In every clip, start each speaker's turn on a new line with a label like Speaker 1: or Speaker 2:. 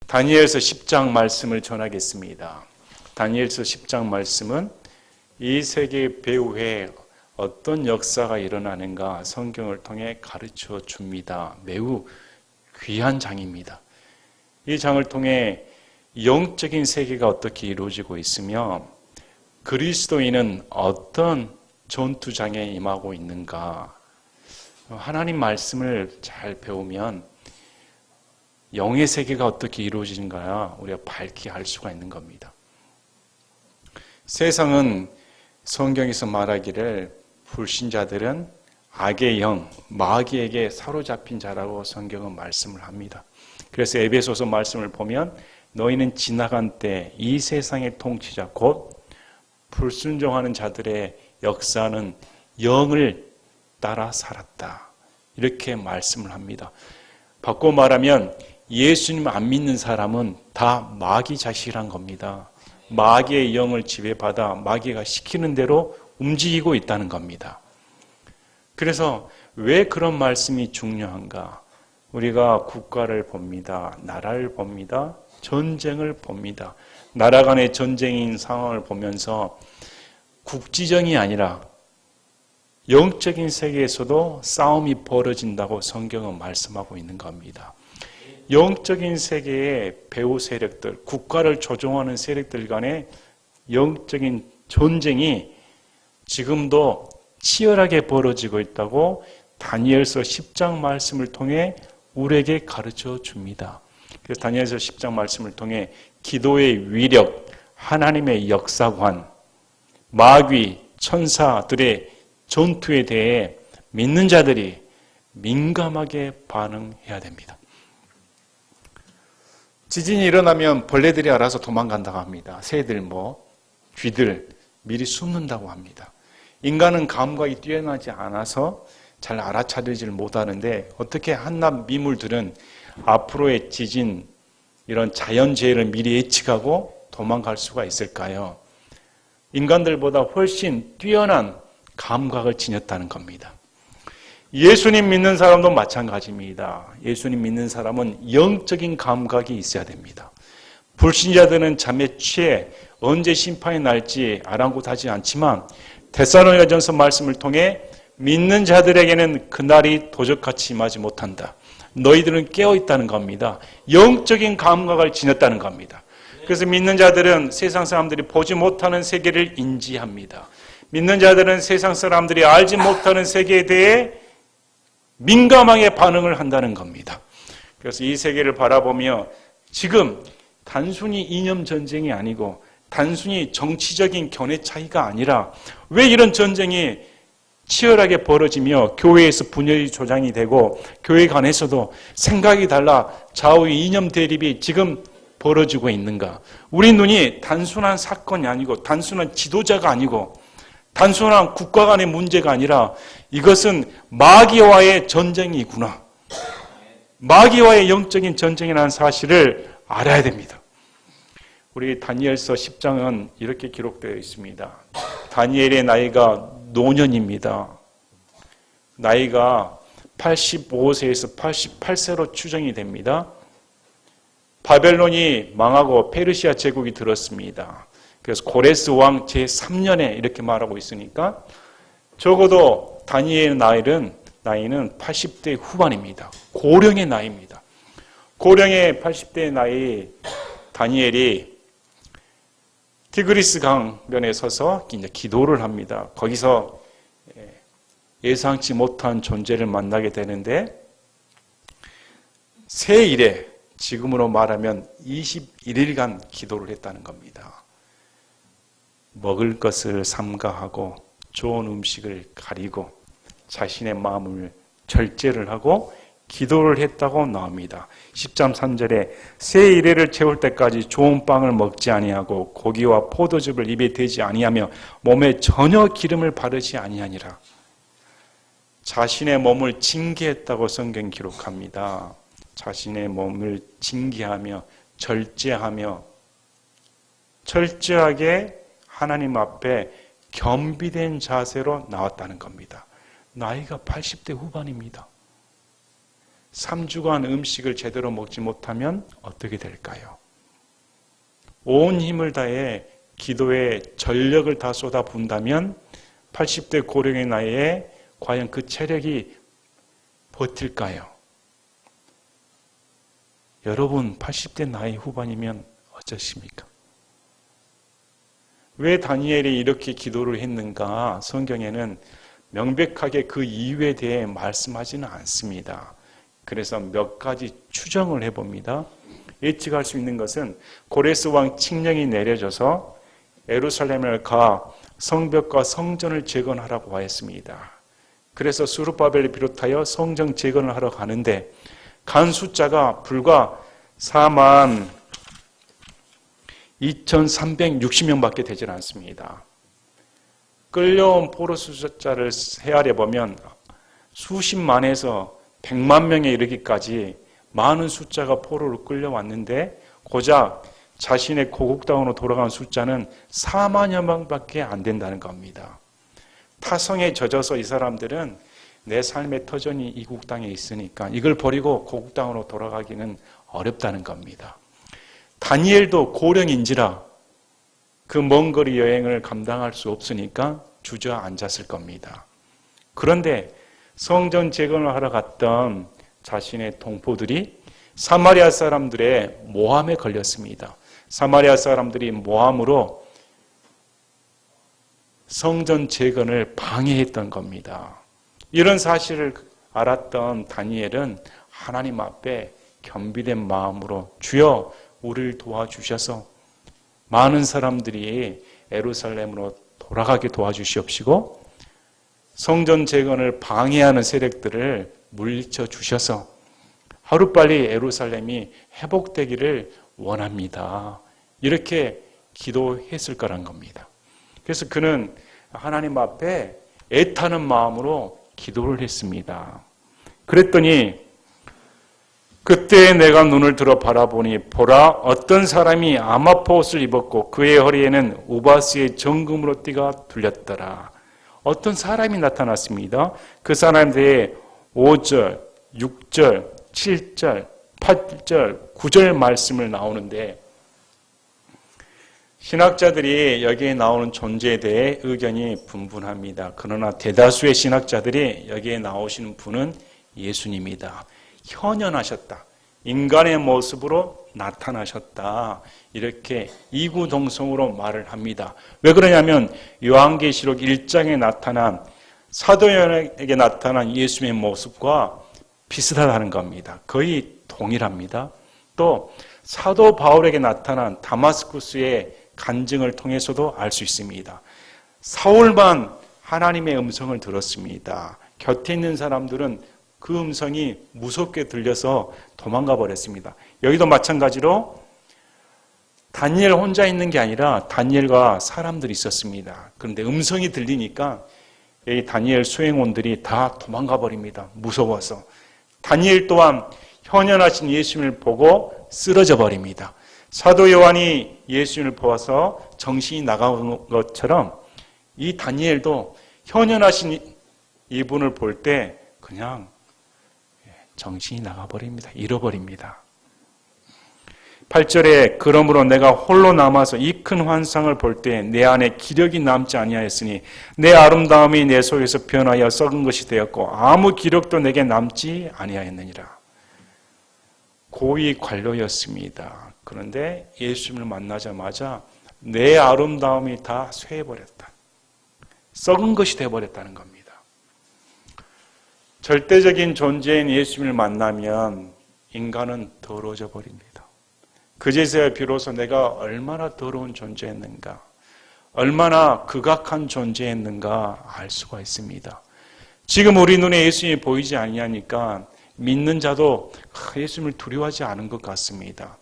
Speaker 1: 다니엘서 10장 말씀을 전하겠습니다. 다니엘서 10장 말씀은 이 세계 배후에 어떤 역사가 일어나는가 성경을 통해 가르쳐 줍니다. 매우 귀한 장입니다. 이 장을 통해 영적인 세계가 어떻게 이루어지고 있으며 그리스도인은 어떤 전투장에 임하고 있는가, 하나님 말씀을 잘 배우면 영의 세계가 어떻게 이루어지는가 우리가 밝게 알 수가 있는 겁니다. 세상은 성경에서 말하기를 불신자들은 악의 영, 마귀에게 사로잡힌 자라고 성경은 말씀을 합니다. 그래서 에베소서 말씀을 보면 너희는 지나간 때 이 세상의 통치자 곧 불순종하는 자들의 역사는 영을 따라 살았다. 이렇게 말씀을 합니다. 바꿔 말하면 예수님 안 믿는 사람은 다 마귀 자식이란 겁니다. 마귀의 영을 지배받아 마귀가 시키는 대로 움직이고 있다는 겁니다. 그래서 왜 그런 말씀이 중요한가? 우리가 국가를 봅니다. 나라를 봅니다. 전쟁을 봅니다. 나라 간의 전쟁인 상황을 보면서 국지전이 아니라 영적인 세계에서도 싸움이 벌어진다고 성경은 말씀하고 있는 겁니다. 영적인 세계의 배후 세력들, 국가를 조종하는 세력들 간의 영적인 전쟁이 지금도 치열하게 벌어지고 있다고 다니엘서 10장 말씀을 통해 우리에게 가르쳐 줍니다. 그래서 다니엘서 10장 말씀을 통해 기도의 위력, 하나님의 역사관, 마귀, 천사들의 전투에 대해 믿는 자들이 민감하게 반응해야 됩니다. 지진이 일어나면 벌레들이 알아서 도망간다고 합니다. 새들, 쥐들 미리 숨는다고 합니다. 인간은 감각이 뛰어나지 않아서 잘 알아차리질 못하는데 어떻게 한낱 미물들은 앞으로의 지진, 이런 자연재해를 미리 예측하고 도망갈 수가 있을까요? 인간들보다 훨씬 뛰어난 감각을 지녔다는 겁니다. 예수님 믿는 사람도 마찬가지입니다. 예수님 믿는 사람은 영적인 감각이 있어야 됩니다. 불신자들은 잠에 취해 언제 심판이 날지 아랑곳하지 않지만 데살로니가전서 말씀을 통해 믿는 자들에게는 그날이 도적같이 임하지 못한다. 너희들은 깨어있다는 겁니다. 영적인 감각을 지녔다는 겁니다. 그래서 믿는 자들은 세상 사람들이 보지 못하는 세계를 인지합니다. 믿는 자들은 세상 사람들이 알지 못하는 세계에 대해 민감하게 반응을 한다는 겁니다. 그래서 이 세계를 바라보며 지금 단순히 이념 전쟁이 아니고 단순히 정치적인 견해 차이가 아니라 왜 이런 전쟁이 치열하게 벌어지며 교회에서 분열이 조장이 되고 교회 간에서도 생각이 달라 좌우 이념 대립이 지금 벌어지고 있는가? 우리 눈이 단순한 사건이 아니고 단순한 지도자가 아니고 단순한 국가 간의 문제가 아니라 이것은 마귀와의 전쟁이구나. 마귀와의 영적인 전쟁이라는 사실을 알아야 됩니다. 우리 다니엘서 10장은 이렇게 기록되어 있습니다. 다니엘의 나이가 노년입니다. 나이가 85세에서 88세로 추정이 됩니다. 바벨론이 망하고 페르시아 제국이 들었습니다. 그래서 고레스 왕 제3년에 이렇게 말하고 있으니까 적어도 다니엘의 나이는 80대 후반입니다. 고령의 나이입니다. 고령의 80대 나이 다니엘이 티그리스 강변에 서서 기도를 합니다. 거기서 예상치 못한 존재를 만나게 되는데 새 일에 지금으로 말하면 21일간 기도를 했다는 겁니다. 먹을 것을 삼가하고 좋은 음식을 가리고 자신의 마음을 절제를 하고 기도를 했다고 나옵니다. 10장 3절에 새 이래를 채울 때까지 좋은 빵을 먹지 아니하고 고기와 포도즙을 입에 대지 아니하며 몸에 전혀 기름을 바르지 아니하니라. 자신의 몸을 징계했다고 성경 기록합니다. 자신의 몸을 징계하며 절제하며 철저하게 하나님 앞에 겸비된 자세로 나왔다는 겁니다. 나이가 80대 후반입니다. 3주간 음식을 제대로 먹지 못하면 어떻게 될까요? 온 힘을 다해 기도에 전력을 다 쏟아부은다면 80대 고령의 나이에 과연 그 체력이 버틸까요? 여러분 80대 나이 후반이면 어쩌십니까? 왜 다니엘이 이렇게 기도를 했는가? 성경에는 명백하게 그 이유에 대해 말씀하지는 않습니다. 그래서 몇 가지 추정을 해봅니다. 예측할 수 있는 것은 고레스 왕 칙령이 내려져서 예루살렘을 가 성벽과 성전을 재건하라고 하였습니다. 그래서 수르바벨을 비롯하여 성전 재건을 하러 가는데 간 숫자가 불과 42,360명밖에 되질 않습니다. 끌려온 포로 숫자를 헤아려 보면 수십만에서 100만 명에 이르기까지 많은 숫자가 포로로 끌려왔는데 고작 자신의 고국 땅으로 돌아간 숫자는 4만여 명밖에 안 된다는 겁니다. 타성에 젖어서 이 사람들은 내 삶의 터전이 이국 땅에 있으니까 이걸 버리고 고국 땅으로 돌아가기는 어렵다는 겁니다. 다니엘도 고령인지라 그 먼 거리 여행을 감당할 수 없으니까 주저앉았을 겁니다. 그런데 성전 재건을 하러 갔던 자신의 동포들이 사마리아 사람들의 모함에 걸렸습니다. 사마리아 사람들이 모함으로 성전 재건을 방해했던 겁니다. 이런 사실을 알았던 다니엘은 하나님 앞에 겸비된 마음으로 주여 우리를 도와주셔서 많은 사람들이 예루살렘으로 돌아가게 도와주시옵시고 성전 재건을 방해하는 세력들을 물리쳐 주셔서 하루빨리 예루살렘이 회복되기를 원합니다. 이렇게 기도했을 거란 겁니다. 그래서 그는 하나님 앞에 애타는 마음으로 기도를 했습니다. 그랬더니 그때 내가 눈을 들어 바라보니 보라 어떤 사람이 아마포 옷을 입었고 그의 허리에는 우바스의 정금으로 띠가 둘렸더라. 어떤 사람이 나타났습니다. 그 사람들의 5절, 6절, 7절, 8절, 9절 말씀을 나오는데 신학자들이 여기에 나오는 존재에 대해 의견이 분분합니다. 그러나 대다수의 신학자들이 여기에 나오시는 분은 예수님이다. 현현하셨다. 인간의 모습으로 나타나셨다. 이렇게 이구동성으로 말을 합니다. 왜 그러냐면 요한계시록 1장에 나타난 사도 요한에게 나타난 예수님의 모습과 비슷하다는 겁니다. 거의 동일합니다. 또 사도 바울에게 나타난 다마스쿠스의 간증을 통해서도 알 수 있습니다. 사울만 하나님의 음성을 들었습니다. 곁에 있는 사람들은 그 음성이 무섭게 들려서 도망가 버렸습니다. 여기도 마찬가지로 다니엘 혼자 있는 게 아니라 다니엘과 사람들이 있었습니다. 그런데 음성이 들리니까 이 다니엘 수행원들이 다 도망가 버립니다. 무서워서. 다니엘 또한 현현하신 예수님을 보고 쓰러져 버립니다. 사도 요한이 예수님을 보아서 정신이 나간 것처럼 이 다니엘도 현현하신 이분을 볼 때 그냥 정신이 나가버립니다. 잃어버립니다. 8절에 그러므로 내가 홀로 남아서 이 큰 환상을 볼 때 내 안에 기력이 남지 아니하였으니 내 아름다움이 내 속에서 변하여 썩은 것이 되었고 아무 기력도 내게 남지 아니하였느니라. 고위 관료였습니다. 그런데 예수님을 만나자마자 내 아름다움이 다 쇠해버렸다. 썩은 것이 되어버렸다는 겁니다. 절대적인 존재인 예수님을 만나면 인간은 더러워져 버립니다. 그제서야 비로소 내가 얼마나 더러운 존재였는가, 얼마나 극악한 존재였는가 알 수가 있습니다. 지금 우리 눈에 예수님이 보이지 아니하니까 믿는 자도 예수님을 두려워하지 않은 것 같습니다.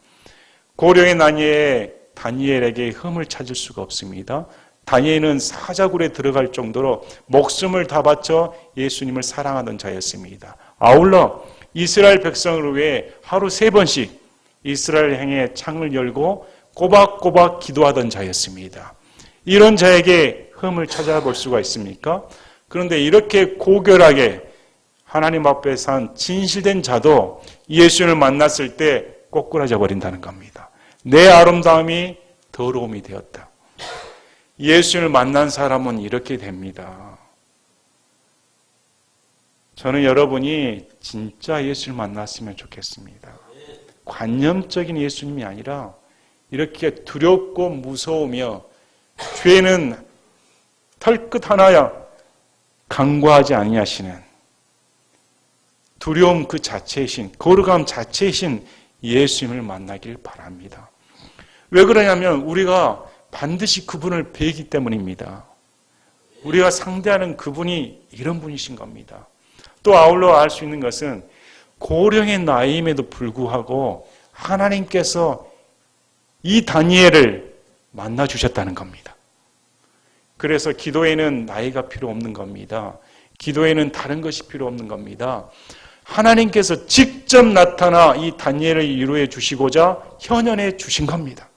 Speaker 1: 고령의 나이에 다니엘에게 흠을 찾을 수가 없습니다. 다니엘은 사자굴에 들어갈 정도로 목숨을 다 바쳐 예수님을 사랑하던 자였습니다. 아울러 이스라엘 백성을 위해 하루 3번씩 이스라엘 향해 창을 열고 꼬박꼬박 기도하던 자였습니다. 이런 자에게 흠을 찾아볼 수가 있습니까? 그런데 이렇게 고결하게 하나님 앞에 산 진실된 자도 예수님을 만났을 때 꼬꾸라져 버린다는 겁니다. 내 아름다움이 더러움이 되었다. 예수님을 만난 사람은 이렇게 됩니다. 저는 여러분이 진짜 예수를 만났으면 좋겠습니다. 관념적인 예수님이 아니라 이렇게 두렵고 무서우며 죄는 털끝 하나야 간과하지 아니하시는 두려움 그 자체이신, 거룩함 자체이신 예수님을 만나길 바랍니다. 왜 그러냐면 우리가 반드시 그분을 뵈기 때문입니다. 우리가 상대하는 그분이 이런 분이신 겁니다. 또 아울러 알 수 있는 것은 고령의 나이임에도 불구하고 하나님께서 이 다니엘을 만나주셨다는 겁니다. 그래서 기도에는 나이가 필요 없는 겁니다. 기도에는 다른 것이 필요 없는 겁니다. 하나님께서 직접 나타나 이 다니엘을 위로해 주시고자 현현해 주신 겁니다.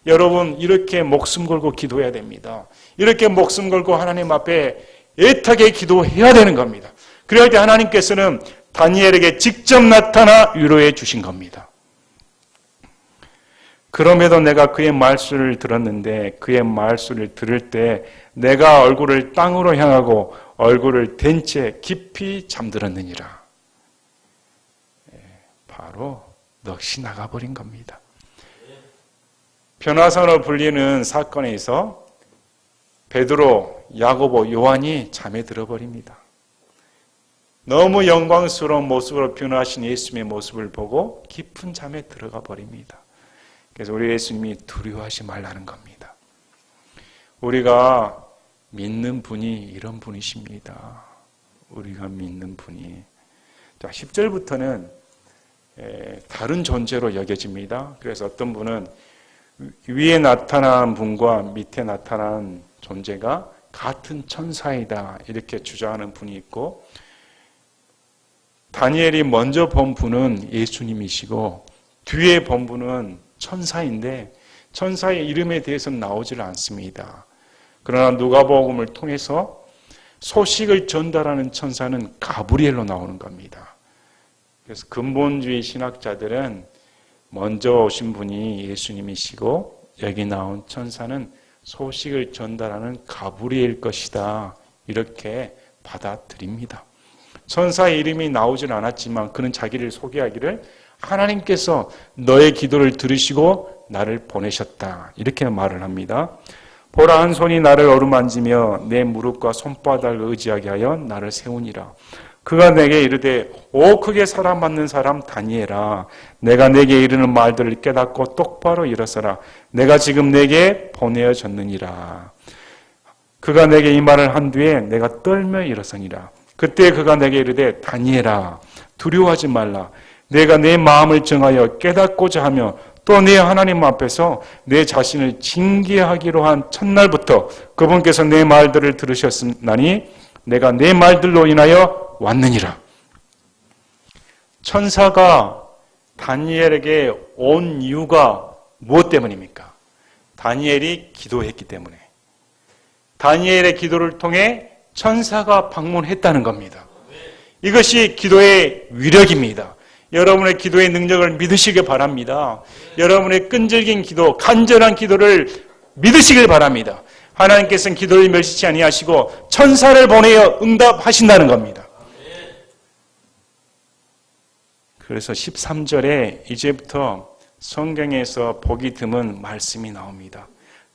Speaker 1: 여러분 이렇게 목숨 걸고 기도해야 됩니다. 이렇게 목숨 걸고 하나님 앞에 애타게 기도해야 되는 겁니다. 그럴 때 하나님께서는 다니엘에게 직접 나타나 위로해 주신 겁니다. 그럼에도 내가 그의 말씀을 들었는데 그의 말씀을 들을 때 내가 얼굴을 땅으로 향하고 얼굴을 댄 채 깊이 잠들었느니라. 바로 넋이 나가버린 겁니다. 변화산으로 불리는 사건에서 베드로, 야고보, 요한이 잠에 들어버립니다. 너무 영광스러운 모습으로 변화하신 예수님의 모습을 보고 깊은 잠에 들어가 버립니다. 그래서 우리 예수님이 두려워하지 말라는 겁니다. 우리가 믿는 분이 이런 분이십니다. 우리가 믿는 분이. 자, 10절부터는 다른 존재로 여겨집니다. 그래서 어떤 분은 위에 나타난 분과 밑에 나타난 존재가 같은 천사이다 이렇게 주장하는 분이 있고, 다니엘이 먼저 본 분은 예수님이시고 뒤에 본 분은 천사인데 천사의 이름에 대해서는 나오질 않습니다. 그러나 누가복음을 통해서 소식을 전달하는 천사는 가브리엘로 나오는 겁니다. 그래서 근본주의 신학자들은 먼저 오신 분이 예수님이시고 여기 나온 천사는 소식을 전달하는 가브리엘 것이다 이렇게 받아들입니다. 천사의 이름이 나오질 않았지만 그는 자기를 소개하기를 하나님께서 너의 기도를 들으시고 나를 보내셨다 이렇게 말을 합니다. 보라, 한 손이 나를 어루만지며 내 무릎과 손바닥을 의지하게 하여 나를 세우니라. 그가 내게 이르되 오 크게 사랑받는 사람 다니엘아, 내가 내게 이르는 말들을 깨닫고 똑바로 일어서라. 내가 지금 내게 보내어졌느니라. 그가 내게 이 말을 한 뒤에 내가 떨며 일어서니라. 그때 그가 내게 이르되 다니엘아, 두려워하지 말라. 내가 내 마음을 정하여 깨닫고자 하며 또 내 하나님 앞에서 내 자신을 징계하기로 한 첫날부터 그분께서 내 말들을 들으셨으나니 내가 내 말들로 인하여 왔느니라. 천사가 다니엘에게 온 이유가 무엇 때문입니까? 다니엘이 기도했기 때문에. 다니엘의 기도를 통해 천사가 방문했다는 겁니다. 이것이 기도의 위력입니다. 여러분의 기도의 능력을 믿으시길 바랍니다. 여러분의 끈질긴 기도, 간절한 기도를 믿으시길 바랍니다. 하나님께서는 기도를 멸시치 아니하시고 천사를 보내어 응답하신다는 겁니다. 그래서 13절에 이제부터 성경에서 보기 드문 말씀이 나옵니다.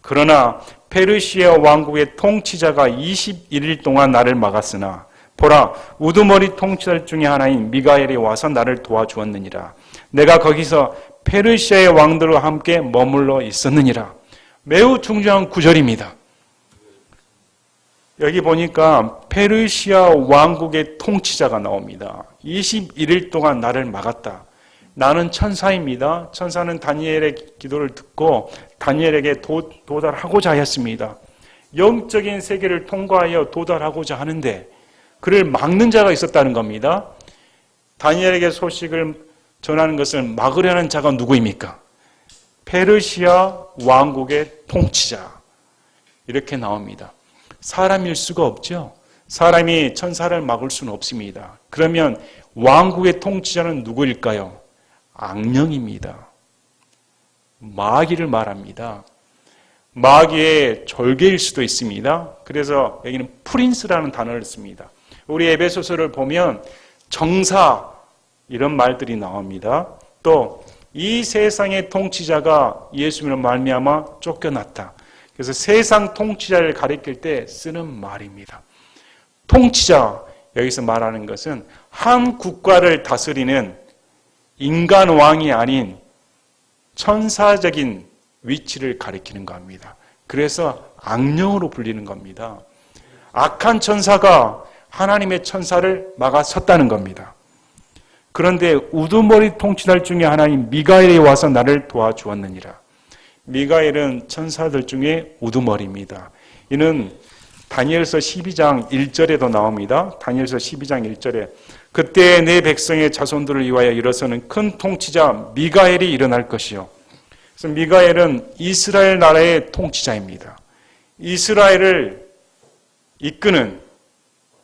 Speaker 1: 그러나 페르시아 왕국의 통치자가 21일 동안 나를 막았으나 보라, 우두머리 통치자 중에 하나인 미가엘이 와서 나를 도와주었느니라. 내가 거기서 페르시아의 왕들과 함께 머물러 있었느니라. 매우 중요한 구절입니다. 여기 보니까 페르시아 왕국의 통치자가 나옵니다. 21일 동안 나를 막았다. 나는 천사입니다. 천사는 다니엘의 기도를 듣고 다니엘에게 도달하고자 하였습니다. 영적인 세계를 통과하여 도달하고자 하는데 그를 막는 자가 있었다는 겁니다. 다니엘에게 소식을 전하는 것을 막으려는 자가 누구입니까? 페르시아 왕국의 통치자. 이렇게 나옵니다. 사람일 수가 없죠. 사람이 천사를 막을 수는 없습니다. 그러면 왕국의 통치자는 누구일까요? 악령입니다. 마귀를 말합니다. 마귀의 졸개일 수도 있습니다. 그래서 여기는 프린스라는 단어를 씁니다. 우리 에베소서를 보면 정사 이런 말들이 나옵니다. 또 이 세상의 통치자가 예수님으로 말미암아 쫓겨났다. 그래서 세상 통치자를 가리킬 때 쓰는 말입니다. 통치자, 여기서 말하는 것은 한 국가를 다스리는 인간 왕이 아닌 천사적인 위치를 가리키는 겁니다. 그래서 악령으로 불리는 겁니다. 악한 천사가 하나님의 천사를 막아섰다는 겁니다. 그런데 우두머리 통치자 중에 하나인 미가엘이 와서 나를 도와주었느니라. 미가엘은 천사들 중에 우두머리입니다. 이는 다니엘서 12장 1절에도 나옵니다. 다니엘서 12장 1절에 그때 내 백성의 자손들을 위하여 일어서는 큰 통치자 미가엘이 일어날 것이요. 그래서 미가엘은 이스라엘 나라의 통치자입니다. 이스라엘을 이끄는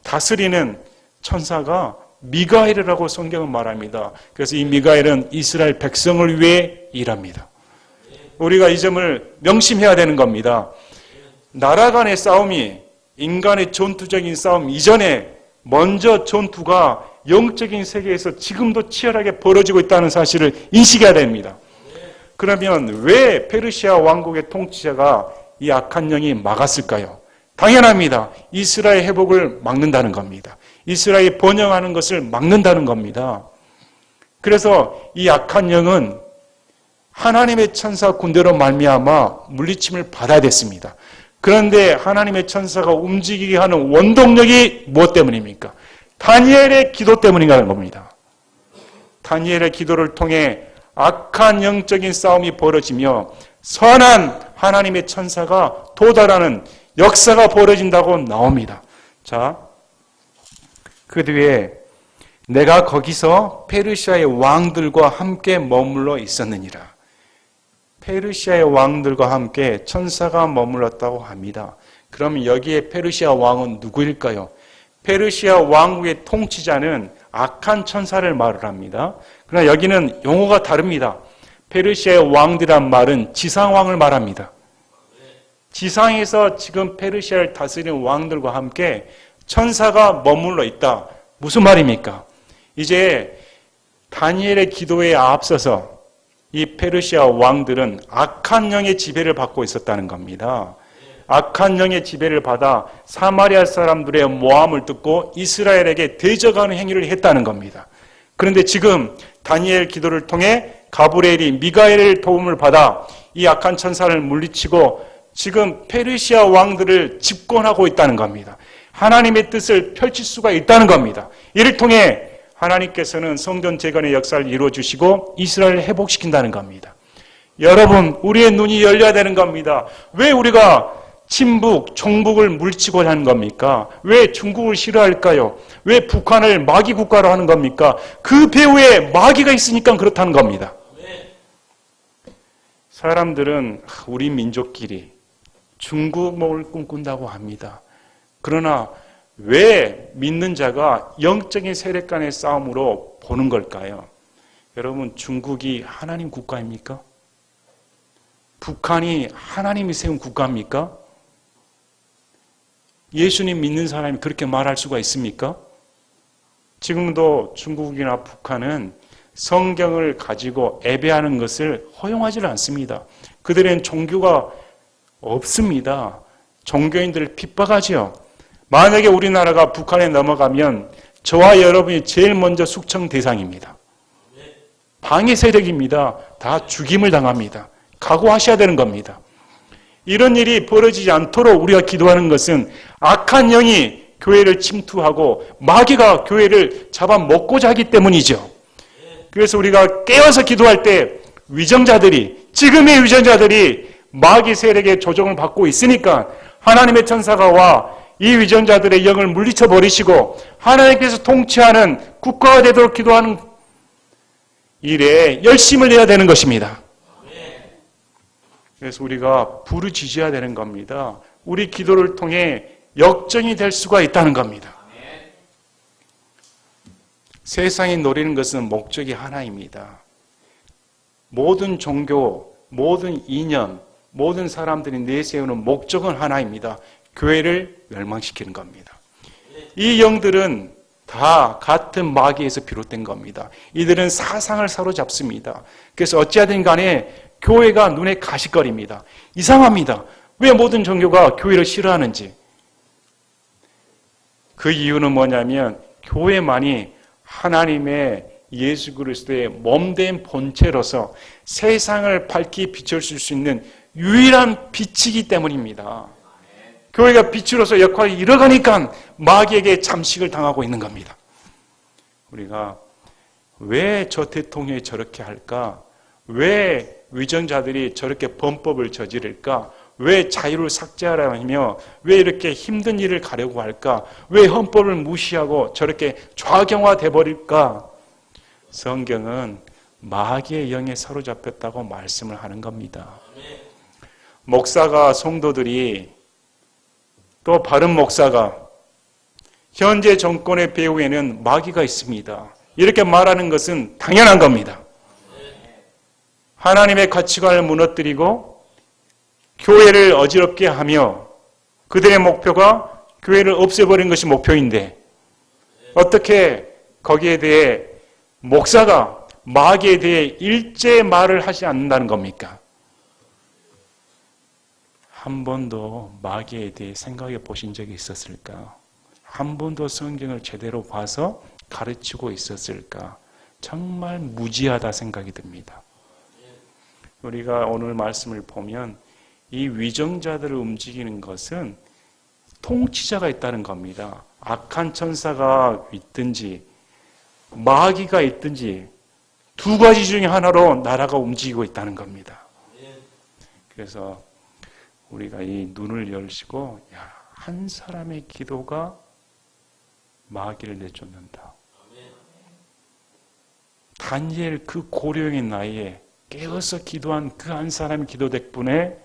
Speaker 1: 다스리는 천사가 미가엘이라고 성경은 말합니다. 그래서 이 미가엘은 이스라엘 백성을 위해 일합니다. 우리가 이 점을 명심해야 되는 겁니다. 나라 간의 싸움이 인간의 전투적인 싸움 이전에 먼저 전투가 영적인 세계에서 지금도 치열하게 벌어지고 있다는 사실을 인식해야 됩니다. 그러면 왜 페르시아 왕국의 통치자가 이 악한 영이 막았을까요? 당연합니다. 이스라엘 회복을 막는다는 겁니다. 이스라엘이 번영하는 것을 막는다는 겁니다. 그래서 이 악한 영은 하나님의 천사 군대로 말미암아 물리침을 받아야 됐습니다. 그런데 하나님의 천사가 움직이게 하는 원동력이 무엇 때문입니까? 다니엘의 기도 때문인가는 겁니다. 다니엘의 기도를 통해 악한 영적인 싸움이 벌어지며 선한 하나님의 천사가 도달하는 역사가 벌어진다고 나옵니다. 자, 그 뒤에 내가 거기서 페르시아의 왕들과 함께 머물러 있었느니라. 페르시아의 왕들과 함께 천사가 머물렀다고 합니다. 그러면 여기에 페르시아 왕은 누구일까요? 페르시아 왕국의 통치자는 악한 천사를 말을 합니다. 그러나 여기는 용어가 다릅니다. 페르시아의 왕이란 말은 지상왕을 말합니다. 지상에서 지금 페르시아를 다스리는 왕들과 함께 천사가 머물러 있다. 무슨 말입니까? 이제 다니엘의 기도에 앞서서 이 페르시아 왕들은 악한 영의 지배를 받고 있었다는 겁니다. 악한 영의 지배를 받아 사마리아 사람들의 모함을 듣고 이스라엘에게 대적하는 행위를 했다는 겁니다. 그런데 지금 다니엘 기도를 통해 가브리엘이 미가엘의 도움을 받아 이 악한 천사를 물리치고 지금 페르시아 왕들을 집권하고 있다는 겁니다. 하나님의 뜻을 펼칠 수가 있다는 겁니다. 이를 통해 하나님께서는 성전 재건의 역사를 이루어주시고 이스라엘을 회복시킨다는 겁니다. 여러분, 우리의 눈이 열려야 되는 겁니다. 왜 우리가 친북, 종북을 물리치고자 하는 겁니까? 왜 중국을 싫어할까요? 왜 북한을 마귀 국가로 하는 겁니까? 그 배후에 마귀가 있으니까 그렇다는 겁니다. 사람들은 우리 민족끼리 중국몽을 꿈꾼다고 합니다. 그러나 왜 믿는 자가 영적인 세력 간의 싸움으로 보는 걸까요? 여러분, 중국이 하나님 국가입니까? 북한이 하나님이 세운 국가입니까? 예수님 믿는 사람이 그렇게 말할 수가 있습니까? 지금도 중국이나 북한은 성경을 가지고 예배하는 것을 허용하지 않습니다. 그들은 종교가 없습니다. 종교인들을 핍박하죠. 만약에 우리나라가 북한에 넘어가면 저와 여러분이 제일 먼저 숙청 대상입니다. 방해 세력입니다. 다 죽임을 당합니다. 각오하셔야 되는 겁니다. 이런 일이 벌어지지 않도록 우리가 기도하는 것은 악한 영이 교회를 침투하고 마귀가 교회를 잡아먹고자 하기 때문이죠. 그래서 우리가 깨어서 기도할 때 위정자들이, 지금의 위정자들이 마귀 세력의 조종을 받고 있으니까 하나님의 천사가 와 이 위정자들의 영을 물리쳐 버리시고 하나님께서 통치하는 국가가 되도록 기도하는 일에 열심을 내야 되는 것입니다. 그래서 우리가 부르짖어야 되는 겁니다. 우리 기도를 통해 역정이 될 수가 있다는 겁니다. 세상이 노리는 것은 목적이 하나입니다. 모든 종교, 모든 이념, 모든 사람들이 내세우는 목적은 하나입니다. 교회를 멸망시키는 겁니다. 이 영들은 다 같은 마귀에서 비롯된 겁니다. 이들은 사상을 사로잡습니다. 그래서 어찌하든 간에 교회가 눈에 가시거립니다. 이상합니다. 왜 모든 종교가 교회를 싫어하는지. 그 이유는 뭐냐면 교회만이 하나님의 예수 그리스도의 몸된 본체로서 세상을 밝히 비춰줄 수 있는 유일한 빛이기 때문입니다. 교회가 빛으로서 역할을 이뤄가니까 마귀에게 잠식을 당하고 있는 겁니다. 우리가 왜 저 대통령이 저렇게 할까? 왜 위정자들이 저렇게 범법을 저지를까? 왜 자유를 삭제하라며 왜 이렇게 힘든 일을 가려고 할까? 왜 헌법을 무시하고 저렇게 좌경화돼 버릴까? 성경은 마귀의 영에 사로잡혔다고 말씀을 하는 겁니다. 목사가 성도들이 또 바른 목사가 현재 정권의 배후에는 마귀가 있습니다. 이렇게 말하는 것은 당연한 겁니다. 하나님의 가치관을 무너뜨리고 교회를 어지럽게 하며 그들의 목표가 교회를 없애버리는 것이 목표인데 어떻게 거기에 대해 목사가 마귀에 대해 일제 말을 하지 않는다는 겁니까? 한 번도 마귀에 대해 생각해 보신 적이 있었을까? 한 번도 성경을 제대로 봐서 가르치고 있었을까? 정말 무지하다 생각이 듭니다. 우리가 오늘 말씀을 보면 이 위정자들을 움직이는 것은 통치자가 있다는 겁니다. 악한 천사가 있든지 마귀가 있든지 두 가지 중에 하나로 나라가 움직이고 있다는 겁니다. 그래서 우리가 이 눈을 열시고 한 사람의 기도가 마귀를 내쫓는다. 다니엘 그 고령의 나이에 깨어서 기도한 그 한 사람의 기도 덕분에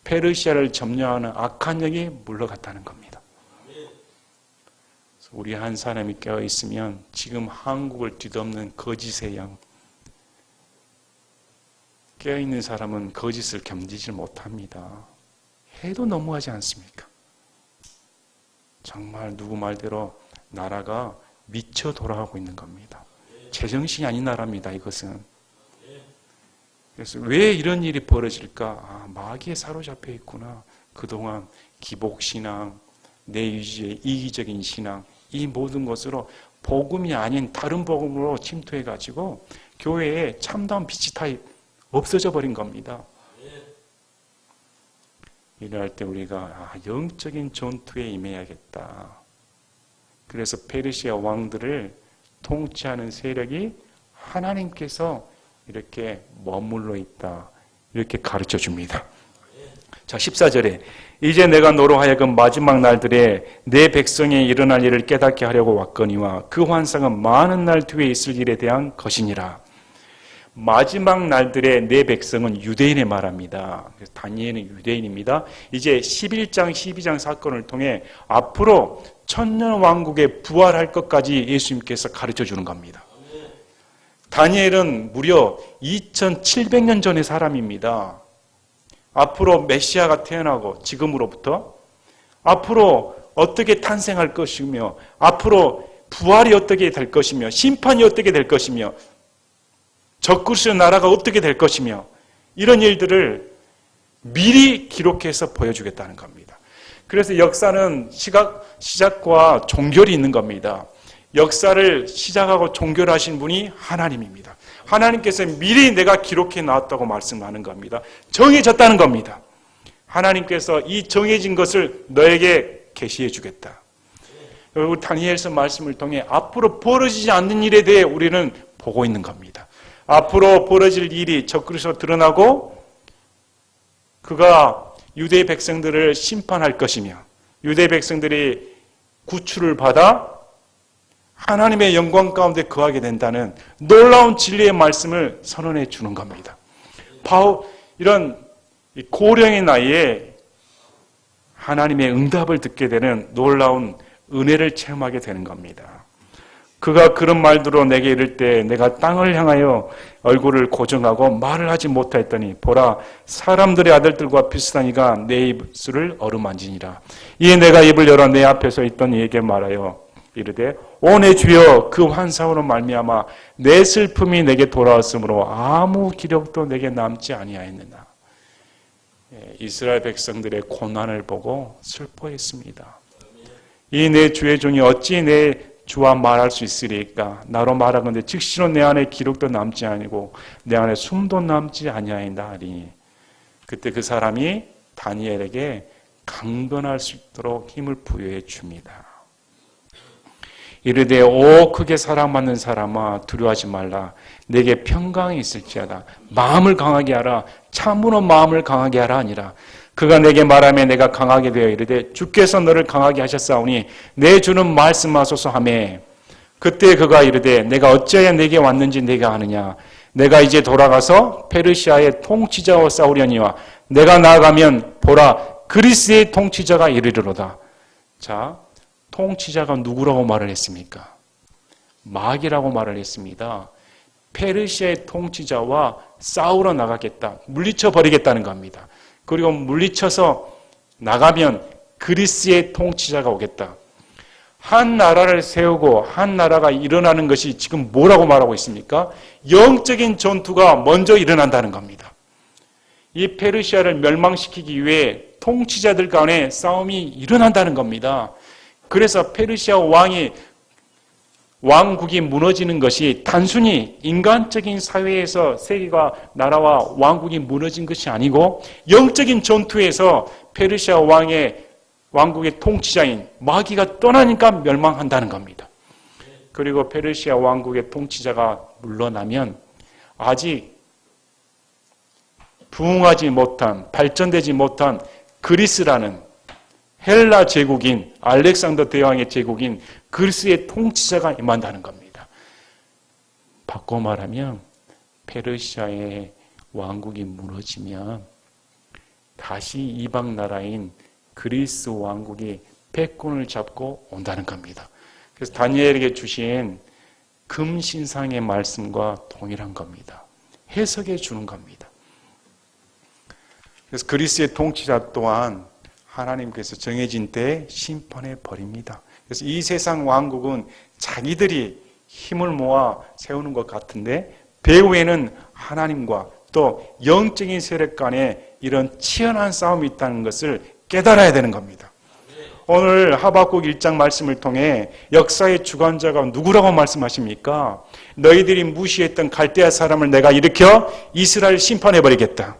Speaker 1: 페르시아를 점령하는 악한 영이 물러갔다는 겁니다. 우리 한 사람이 깨어있으면 지금 한국을 뒤덮는 거짓의 영, 깨어있는 사람은 거짓을 견디지 못합니다. 해도 너무하지 않습니까? 정말 누구 말대로 나라가 미쳐 돌아가고 있는 겁니다. 제정신이 아닌 나라입니다. 이것은. 그래서 왜 이런 일이 벌어질까? 마귀에 사로잡혀 있구나. 그동안 기복신앙, 내유지의 이기적인 신앙, 이 모든 것으로 복음이 아닌 다른 복음으로 침투해가지고 교회에 참다운 빛이 다 없어져 버린 겁니다. 이럴 때 우리가 영적인 전투에 임해야겠다. 그래서 페르시아 왕들을 통치하는 세력이 하나님께서 이렇게 머물러 있다. 이렇게 가르쳐 줍니다. 자, 14절에 이제 내가 너로 하여금 마지막 날들에 내 백성에 일어날 일을 깨닫게 하려고 왔거니와 그 환상은 많은 날 뒤에 있을 일에 대한 것이니라. 마지막 날들에 내 백성은 유대인의 말합니다. 그래서 다니엘은 유대인입니다. 이제 11장, 12장 사건을 통해 앞으로 천년 왕국에 부활할 것까지 예수님께서 가르쳐 주는 겁니다. 다니엘은 무려 2700년 전의 사람입니다. 앞으로 메시아가 태어나고 지금으로부터 앞으로 어떻게 탄생할 것이며 앞으로 부활이 어떻게 될 것이며 심판이 어떻게 될 것이며 적그리스도의 나라가 어떻게 될 것이며 이런 일들을 미리 기록해서 보여주겠다는 겁니다. 그래서 역사는 시작과 종결이 있는 겁니다. 역사를 시작하고 종결하신 분이 하나님입니다. 하나님께서 미리 내가 기록해 놨다고 말씀하는 겁니다. 정해졌다는 겁니다. 하나님께서 이 정해진 것을 너에게 계시해 주겠다. 우리 다니엘서 말씀을 통해 앞으로 벌어지지 않는 일에 대해 우리는 보고 있는 겁니다. 앞으로 벌어질 일이 적그리스도로 드러나고 그가 유대 백성들을 심판할 것이며 유대 백성들이 구출을 받아 하나님의 영광 가운데 거하게 된다는 놀라운 진리의 말씀을 선언해 주는 겁니다. 이런 고령의 나이에 하나님의 응답을 듣게 되는 놀라운 은혜를 체험하게 되는 겁니다. 그가 그런 말들로 내게 이를 때 내가 땅을 향하여 얼굴을 고정하고 말을 하지 못하였더니 보라 사람들의 아들들과 비슷하니가 내 입술을 어루만지니라. 이에 내가 입을 열어 내 앞에서 있던 이에게 말하여 이르되 오 내 주여 그 환상으로 말미암아 내 슬픔이 내게 돌아왔으므로 아무 기력도 내게 남지 아니하였느냐. 이스라엘 백성들의 고난을 보고 슬퍼했습니다. 이 내 주의 종이 어찌 내 주와 말할 수 있으리까? 나로 말하건대 즉시로 내 안에 기록도 남지 아니고 내 안에 숨도 남지 아니하인다 하리니 그때 그 사람이 다니엘에게 강건할 수 있도록 힘을 부여해 줍니다. 이르되 오 크게 사랑받는 사람아 두려워하지 말라. 내게 평강이 있을지어다. 마음을 강하게 하라. 참으로 마음을 강하게 하라 아니라. 그가 내게 말하며 내가 강하게 되어 이르되 주께서 너를 강하게 하셨사오니 내 주는 말씀하소서 하매 그때 그가 이르되 내가 어찌하여 내게 왔는지 내가 아느냐. 내가 이제 돌아가서 페르시아의 통치자와 싸우려니와 내가 나아가면 보라 그리스의 통치자가 이르리로다. 자, 통치자가 누구라고 말을 했습니까? 마귀라고 말을 했습니다. 페르시아의 통치자와 싸우러 나가겠다. 물리쳐 버리겠다는 겁니다. 그리고 물리쳐서 나가면 그리스의 통치자가 오겠다. 한 나라를 세우고 한 나라가 일어나는 것이 지금 뭐라고 말하고 있습니까? 영적인 전투가 먼저 일어난다는 겁니다. 이 페르시아를 멸망시키기 위해 통치자들 간에 싸움이 일어난다는 겁니다. 그래서 페르시아 왕국이 무너지는 것이 단순히 인간적인 사회에서 세계가 나라와 왕국이 무너진 것이 아니고 영적인 전투에서 페르시아 왕국의 통치자인 마귀가 떠나니까 멸망한다는 겁니다. 그리고 페르시아 왕국의 통치자가 물러나면 아직 부흥하지 못한 발전되지 못한 그리스라는 헬라 제국인 알렉산더 대왕의 제국인 그리스의 통치자가 임한다는 겁니다. 바꿔 말하면 페르시아의 왕국이 무너지면 다시 이방 나라인 그리스 왕국이 패권을 잡고 온다는 겁니다. 그래서 다니엘에게 주신 금신상의 말씀과 동일한 겁니다. 해석해 주는 겁니다. 그래서 그리스의 통치자 또한 하나님께서 정해진 때에 심판해 버립니다. 그래서 이 세상 왕국은 자기들이 힘을 모아 세우는 것 같은데 배후에는 하나님과 또 영적인 세력 간에 이런 치열한 싸움이 있다는 것을 깨달아야 되는 겁니다. 오늘 하박국 1장 말씀을 통해 역사의 주관자가 누구라고 말씀하십니까? 너희들이 무시했던 갈대아 사람을 내가 일으켜 이스라엘 심판해 버리겠다.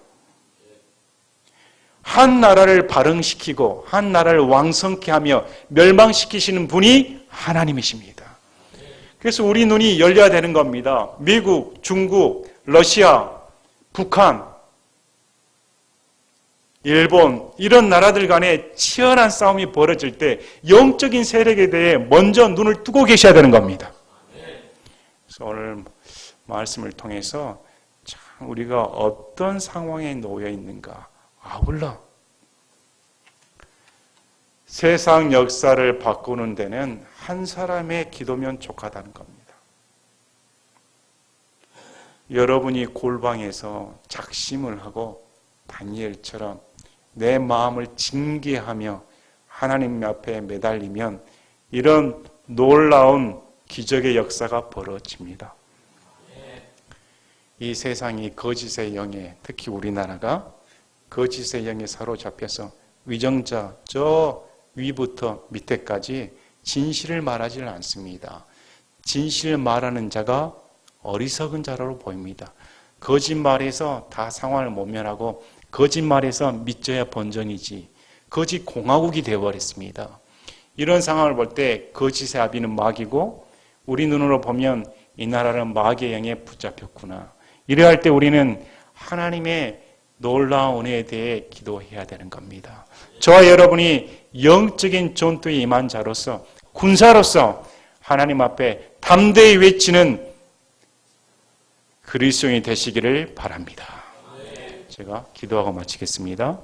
Speaker 1: 한 나라를 발흥시키고 한 나라를 왕성케 하며 멸망시키시는 분이 하나님이십니다. 그래서 우리 눈이 열려야 되는 겁니다. 미국, 중국, 러시아, 북한, 일본 이런 나라들 간에 치열한 싸움이 벌어질 때 영적인 세력에 대해 먼저 눈을 뜨고 계셔야 되는 겁니다. 그래서 오늘 말씀을 통해서 참 우리가 어떤 상황에 놓여 있는가 아울러 세상 역사를 바꾸는 데는 한 사람의 기도면 족하다는 겁니다. 여러분이 골방에서 작심을 하고 다니엘처럼 내 마음을 징계하며 하나님 앞에 매달리면 이런 놀라운 기적의 역사가 벌어집니다. 이 세상이 거짓의 영에 특히 우리나라가 거짓의 영에 사로잡혀서 위정자 저 위부터 밑에까지 진실을 말하지 않습니다. 진실을 말하는 자가 어리석은 자로 보입니다. 거짓말에서 다 상황을 모면하고 거짓말에서 믿져야 본전이지 거짓 공화국이 되어버렸습니다. 이런 상황을 볼 때 거짓의 아비는 마귀고 우리 눈으로 보면 이 나라는 마귀의 영에 붙잡혔구나. 이래야 할 때 우리는 하나님의 놀라운 은혜에 대해 기도해야 되는 겁니다. 저와 여러분이 영적인 전투에 임한 자로서 군사로서 하나님 앞에 담대히 외치는 그리스도인이 되시기를 바랍니다. 제가 기도하고 마치겠습니다.